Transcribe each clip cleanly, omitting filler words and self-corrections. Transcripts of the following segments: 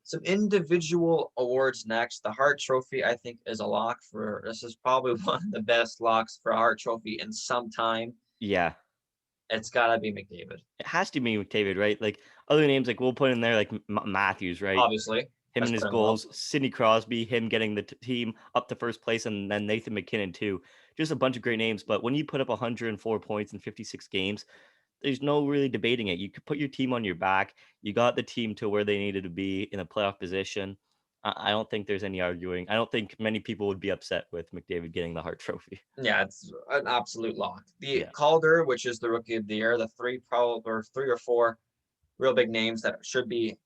Some individual awards next. The Hart Trophy, I think, is a lock for. This is probably one of the best locks for a Hart Trophy in some time. Yeah. It's gotta be McDavid, It has to be McDavid, right? Like other names, like we'll put in there, like Matthews, right? obviously. Him That's and his put in well. goals, Sidney Crosby, him getting the team up to first place, and then Nathan McKinnon too. Just a bunch of great names. But when you put up 104 points in 56 games, there's no really debating it. You could put your team on your back. You got the team to where they needed to be in a playoff position. I don't think there's any arguing. I don't think many people would be upset with McDavid getting the Hart Trophy. Yeah, it's an absolute lock. The Yeah. Calder, which is the Rookie of the Year, the three or four real big names that should be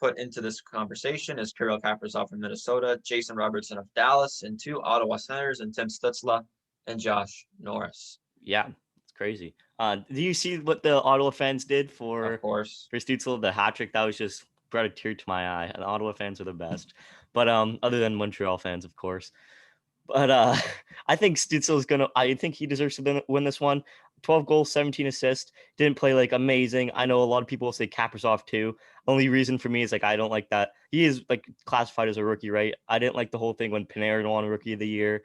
put into this conversation is Kirill Kaprizov from Minnesota, Jason Robertson of Dallas, and two Ottawa Senators, and Tim Stutzla and Josh Norris. Yeah, it's crazy. Do you see what the Ottawa fans did Of course. for Stützle? The hat trick that was just brought a tear to my eye. And Ottawa fans are the best, but other than Montreal fans, of course. But I think Stützle is gonna. I think he deserves to win this one. 12 goals, 17 assists. Didn't play like amazing. I know a lot of people will say Kaprizov too. Only reason for me is like I don't like that he is like classified as a rookie, right? I didn't like the whole thing when Panarin won Rookie of the Year.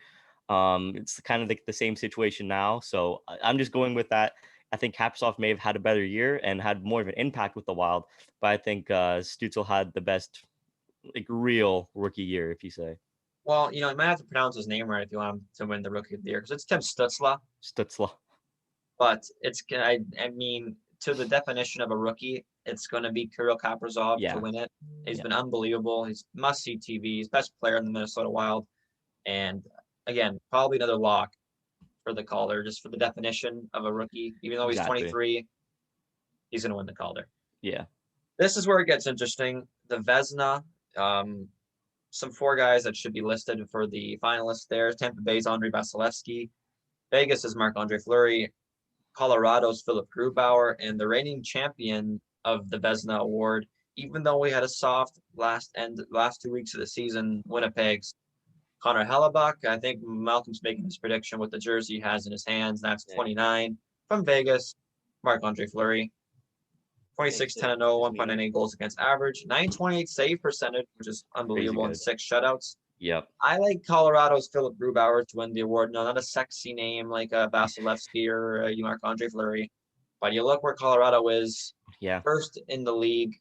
It's kind of like the same situation now. So I'm just going with that. I think Kaprizov may have had a better year and had more of an impact with the Wild, but I think Stützle had the best like real rookie year, if you say. Well, you might have to pronounce his name right if you want him to win the Rookie of the Year because it's Tim Stutzla, Stützle. but I mean, to the definition of a rookie, it's going to be Kirill Kaprizov to Yeah. win it. He's Yeah. been unbelievable. He's must-see TV. He's best player in the Minnesota Wild. And again, probably another lock for the Calder, just for the definition of a rookie. Even though he's Exactly. 23, he's going to win the Calder. Yeah. This is where it gets interesting. The Vezina, some four guys that should be listed for the finalists there. Tampa Bay's Andrei Vasilevsky. Vegas is Marc-Andre Fleury. Colorado's Philip Grubauer. And the reigning champion of the Vezina Award, even though we had a soft last 2 weeks of the season, Winnipeg's Connor Hellebuck. I think Malcolm's making his prediction with the jersey he has in his hands. That's Yeah. 29 from Vegas. Marc-Andre Fleury. 26, 10 and 0, 1.98 goals against average, 928 save percentage, which is Crazy unbelievable, and good. 6 shutouts. Yep. I like Colorado's Philip Grubauer to win the award. No, not a sexy name like Vasilevsky or Marc-Andre Fleury, but you look where Colorado is, Yeah. first in the league.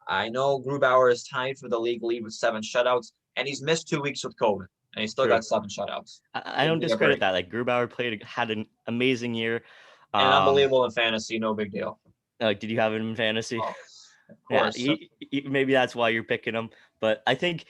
I know Grubauer is tied for the league lead with 7 shutouts, and he's missed 2 weeks with COVID, and he still True. got 7 shutouts. I Give don't me a discredit break. that. Like Grubauer had an amazing year. And Um, unbelievable in fantasy, no big deal. did you have him in fantasy? Oh, of Yeah, course. maybe that's why you're picking him. But I think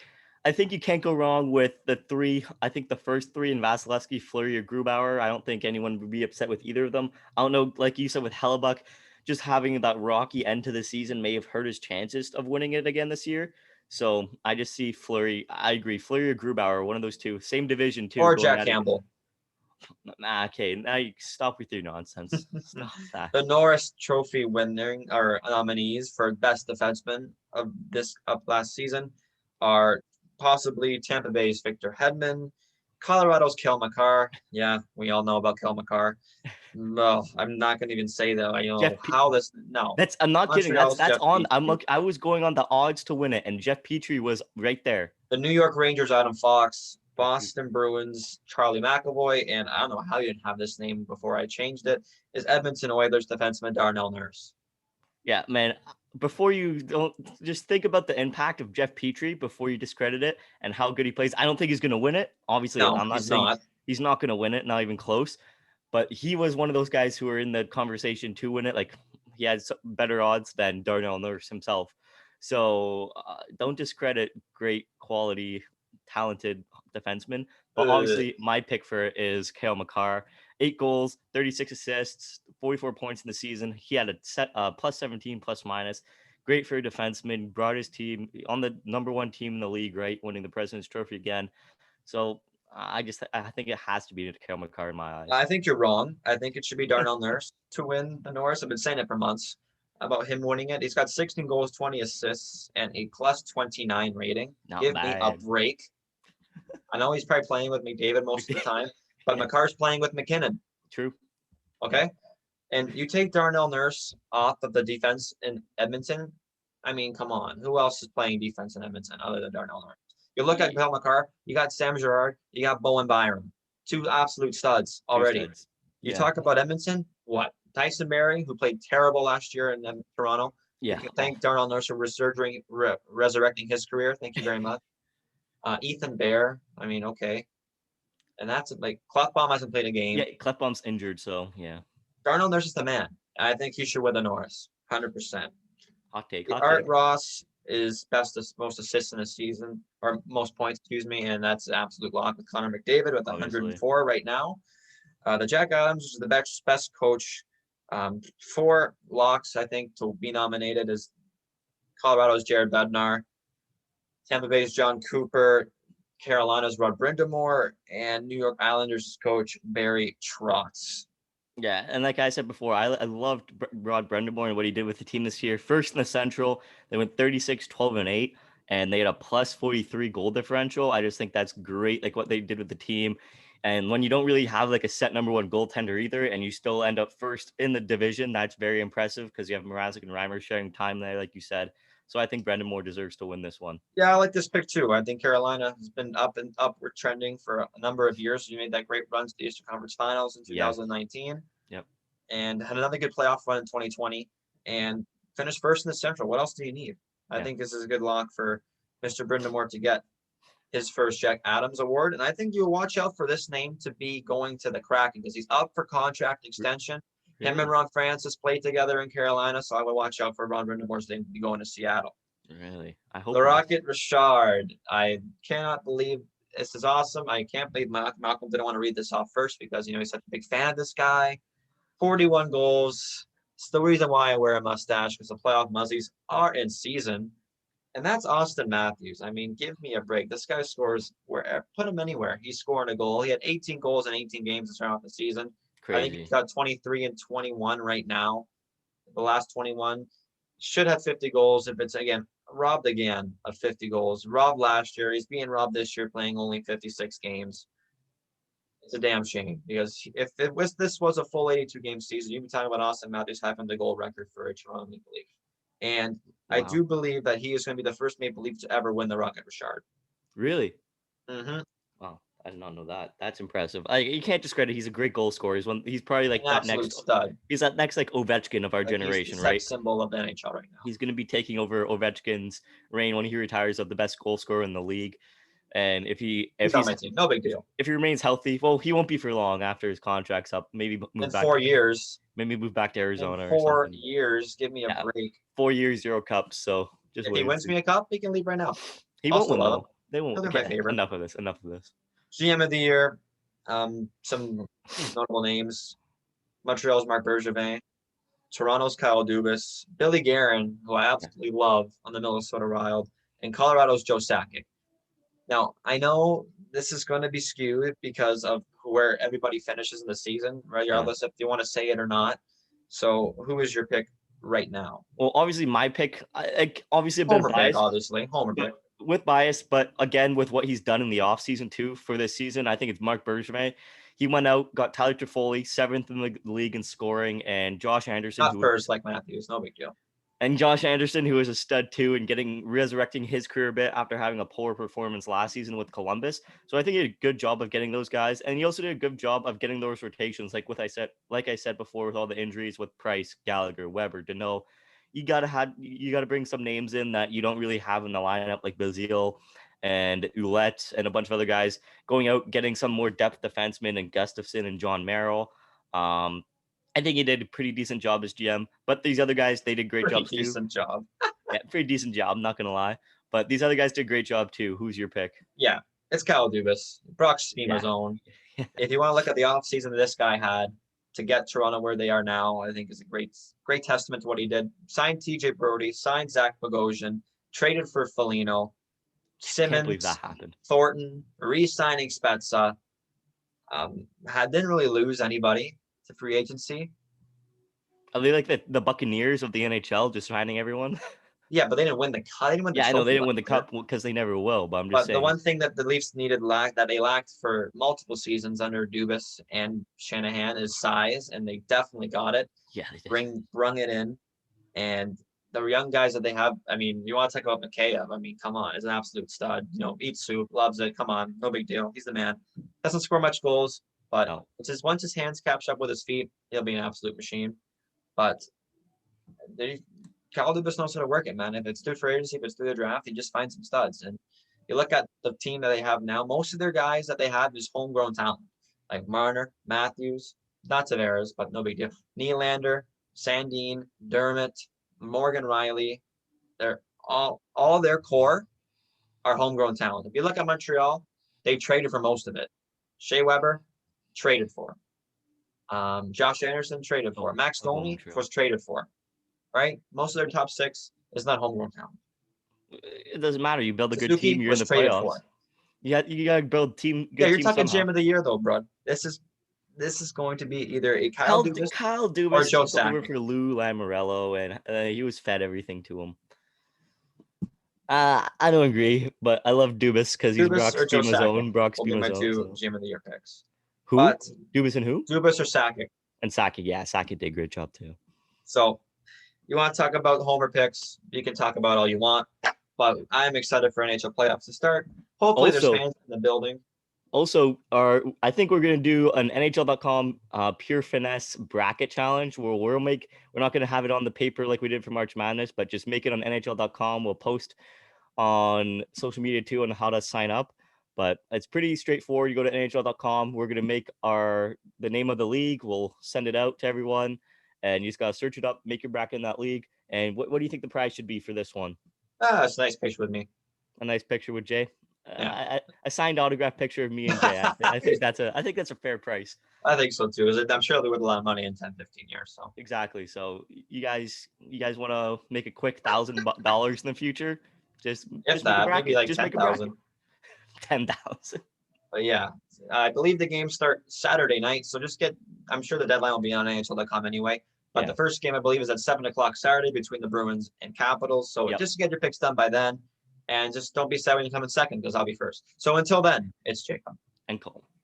you can't go wrong with the three. I think the first three in Vasilevsky, Fleury, or Grubauer. I don't think anyone would be upset with either of them. I don't know, like you said with Hellebuck, just having that rocky end to the season may have hurt his chances of winning it again this year. So I just see Fleury. I agree, Fleury or Grubauer, one of those two, same division too, Or going Jack at it. Campbell. Nah, okay, now you stop with your nonsense. Stop that. The Norris Trophy winning or nominees for best defenseman of last season are possibly Tampa Bay's Victor Hedman, Colorado's Kel McCarr. Yeah, we all know about Kel McCarr. No, I'm not going to even say that. Jeff P- How this. No, That's I'm not kidding. Montreal's That's Jeff on. Petrie. I was going on the odds to win it, and Jeff Petrie was right there. The New York Rangers Adam Fox, Boston Bruins Charlie McAvoy, and I don't know how you didn't have this name before I changed it, is Edmonton Oilers defenseman Darnell Nurse. Yeah, man. Before you don't just think about the impact of Jeff Petrie before you discredit it and how good he plays. I don't think he's going to win it. Obviously, No, I'm not he's saying not. he's not going to win it, not even close. But he was one of those guys who were in the conversation to win it. Like he had better odds than Darnell Nurse himself. So don't discredit great quality, talented defensemen. But Ugh. obviously, my pick for it is Cale Makar. 8 goals, 36 assists, 44 points in the season. He had a set plus 17 plus minus. Great for a defenseman. Brought his team on the number one team in the league, right? Winning the President's Trophy again. So I think it has to be Cale Makar in my eyes. I think you're wrong. I think it should be Darnell Nurse to win the Norris. I've been saying it for months about him winning it. He's got 16 goals, 20 assists, and a plus 29 rating. Not Give me a bad. break. I know he's probably playing with McDavid most of the time, but Yeah, McCarr's playing with McKinnon. true. Yeah. Okay. And you take Darnell Nurse off of the defense in Edmonton. I mean, come on. Who else is playing defense in Edmonton other than Darnell Nurse? You look at Kyle McCarr, you got Sam Girard, you got Bowen Byram. Two absolute studs already. studs. You Yeah. talk about Edmonton, what? Tyson Barrie, who played terrible last year in Toronto. Yeah. You can thank Darnell Nurse for resurrecting his career. Thank you very much. Ethan Bear, I mean, okay. And that's like Klefbom hasn't played a game. Yeah, Klefbom's injured, so yeah. Darnell Nurse is the man. I think he should win the Norris, 100%. Hot take. Art Ross is most assists in a season, or most points, excuse me, and that's an absolute lock with Connor McDavid with 104 right now. The Jack Adams is the best coach. 4 locks, I think, to be nominated is Colorado's Jared Bednar, Tampa Bay's John Cooper, Carolina's Rod Brind'Amour, and New York Islanders coach Barry Trotz. Yeah, and like I said before, I loved Rod Brind'Amour and what he did with the team this year. First in the Central, they went 36, 12, and 8, and they had a plus 43 goal differential. I just think that's great, like what they did with the team. And when you don't really have like a set number 1 goaltender either, and you still end up first in the division, that's very impressive because you have Mrazek and Reimer sharing time there, like you said. So I think Brind'Amour deserves to win this one. Yeah, I like this pick too. I think Carolina has been up and upward trending for a number of years. You made that great run to the Eastern Conference Finals in 2019. Yep. And had another good playoff run in 2020 and finished first in the Central. What else do you need? I think this is a good lock for Mr. Brind'Amour to get his first Jack Adams award. And I think you'll watch out for this name to be going to the Kraken because he's up for contract extension. Really? Him and Ron Francis played together in Carolina, so I would watch out for Ron Brind'Amour's name to be going to Seattle. Really? I hope the Rocket Richard. I cannot believe this is awesome. I can't believe Malcolm didn't want to read this off first because, he's such a big fan of this guy. 41 goals. It's the reason why I wear a mustache because the playoff muzzies are in season. And that's Auston Matthews. I mean, give me a break. This guy scores wherever. Put him anywhere. He's scoring a goal. He had 18 goals in 18 games to start off the season. Crazy. I think he's got 23 and 21 right now. The last 21. Should have 50 goals if it's, robbed again of 50 goals. Robbed last year. He's being robbed this year playing only 56 games. It's a damn shame because if this was a full 82-game season, you'd be talking about Auston Matthews having the goal record for a Toronto Maple Leaf. And wow. I do believe that he is going to be the first Maple Leaf to ever win the Rocket Richard. Really? Mm-hmm. Wow, I did not know that. That's impressive. You can't discredit. He's a great goal scorer. He's probably like that next stud. He's that next like Ovechkin of our generation, he's the right? Symbol of the NHL right now. He's going to be taking over Ovechkin's reign when he retires of the best goal scorer in the league. And if he's on my team, no big deal. If he remains healthy, well, he won't be for long after his contract's up. Maybe move back 4 years. Maybe move back to Arizona. In 4 years, give me a break. 4 years, 0 cups. So just if he wins me a cup, he can leave right now. He won't win though. They won't. Okay, enough of this. GM of the year. Some notable names: Montreal's Marc Bergevin, Toronto's Kyle Dubas, Billy Guerin, who I absolutely love on the Minnesota Wild, and Colorado's Joe Sakic. Now, I know this is going to be skewed because of where everybody finishes in the season, regardless if you want to say it or not. So, who is your pick right now? Well, obviously, my pick, obviously a bit Homer biased. Pick, obviously. Homer pick. With bias, but again, with what he's done in the offseason too for this season, I think it's Marc Bergevin. He went out, got Tyler Toffoli, 7th in the league in scoring, and Josh Anderson. Not first like Matthews, no big deal. And Josh Anderson, who is a stud too, and resurrecting his career a bit after having a poor performance last season with Columbus. So I think he did a good job of getting those guys, and he also did a good job of getting those rotations. Like I said before, with all the injuries with Price, Gallagher, Weber, Deneau, you gotta bring some names in that you don't really have in the lineup, like Bazile and Ouellette and a bunch of other guys going out, getting some more depth defensemen and Gustafsson and John Merrill. I think he did a pretty decent job as GM, but these other guys, they did great jobs too. Decent job. Yeah, pretty decent job. I'm not going to lie, but these other guys did a great job too. Who's your pick? Yeah, it's Kyle Dubas. Brock Steamer's own. If you want to look at the offseason that this guy had to get Toronto where they are now, I think is a great testament to what he did. Signed TJ Brody, signed Zach Bogosian, traded for Foligno, Simmons, can't believe that happened. Thornton, re-signing Spezza. Didn't really lose anybody to free agency. Are they like the Buccaneers of the NHL, just signing everyone? Yeah, but they didn't win the cup. I know they didn't win the cup because they never will. But I'm just saying. The one thing that the Leafs that they lacked for multiple seasons under Dubas and Shanahan is size, and they definitely got it. Yeah, they did. Brung it in, and the young guys that they have, I mean, you want to talk about Mikheyev. I mean, come on, is an absolute stud. You know, eats soup, loves it. Come on, no big deal. He's the man. Doesn't score much goals, but No. it's just once his hands catch up with his feet, he'll be an absolute machine. But Kyle Dubas knows how to work it, man. If it's through free agency, if it's through the draft, he just finds some studs. And you look at the team that they have now, most of their guys that they have is homegrown talent, like Marner, Matthews, not Tavares, but no big deal. Nylander, Sandin, Dermott, Morgan Riley, they're all their core are homegrown talent. If you look at Montreal, they traded for most of it. Shea Weber, traded for. Josh Anderson, traded for. Max Domi was traded for. Right? Most of their top 6 is not homegrown talent. It doesn't matter. You build a good Suzuki team, you're in the traded playoffs. For. You gotta build team. Yeah, you're team talking somehow. GM of the year though, bro. This is going to be either a Kyle Dubas or Joe took over Sakic. for Lou Lamoriello, and he was fed everything to him. I don't agree, but I love Dubas because he's Brock Spima's own. Brock Will be my Spima's 2 own. GM of the year picks. Who? But Dubas and who? Dubas or Sakic. And Sakic, yeah, Sakic did a great job too. So you want to talk about homer picks? You can talk about all you want, but I'm excited for NHL playoffs to start. Hopefully, there's fans in the building. Also, I think we're gonna do an NHL.com pure finesse bracket challenge where we're not gonna have it on the paper like we did for March Madness, but just make it on NHL.com. We'll post on social media too on how to sign up. But it's pretty straightforward. You go to NHL.com. We're gonna make the name of the league. We'll send it out to everyone, and you just gotta search it up, make your bracket in that league. And what do you think the prize should be for this one? It's a nice picture with me. A nice picture with Jay. Yeah. A signed autograph picture of me and Jay. I think that's a fair price. I think so too. I'm sure they're worth a lot of money in 10, 15 years. So exactly. So you guys want to make a quick $1,000 in the future? Just maybe like 10,000. 10,000. But yeah, I believe the games start Saturday night. So I'm sure the deadline will be on NHL.com anyway. But the first game, I believe, is at 7:00 Saturday between the Bruins and Capitals. So just get your picks done by then. And just don't be sad when you come in second because I'll be first. So until then, it's Jacob. And Cole.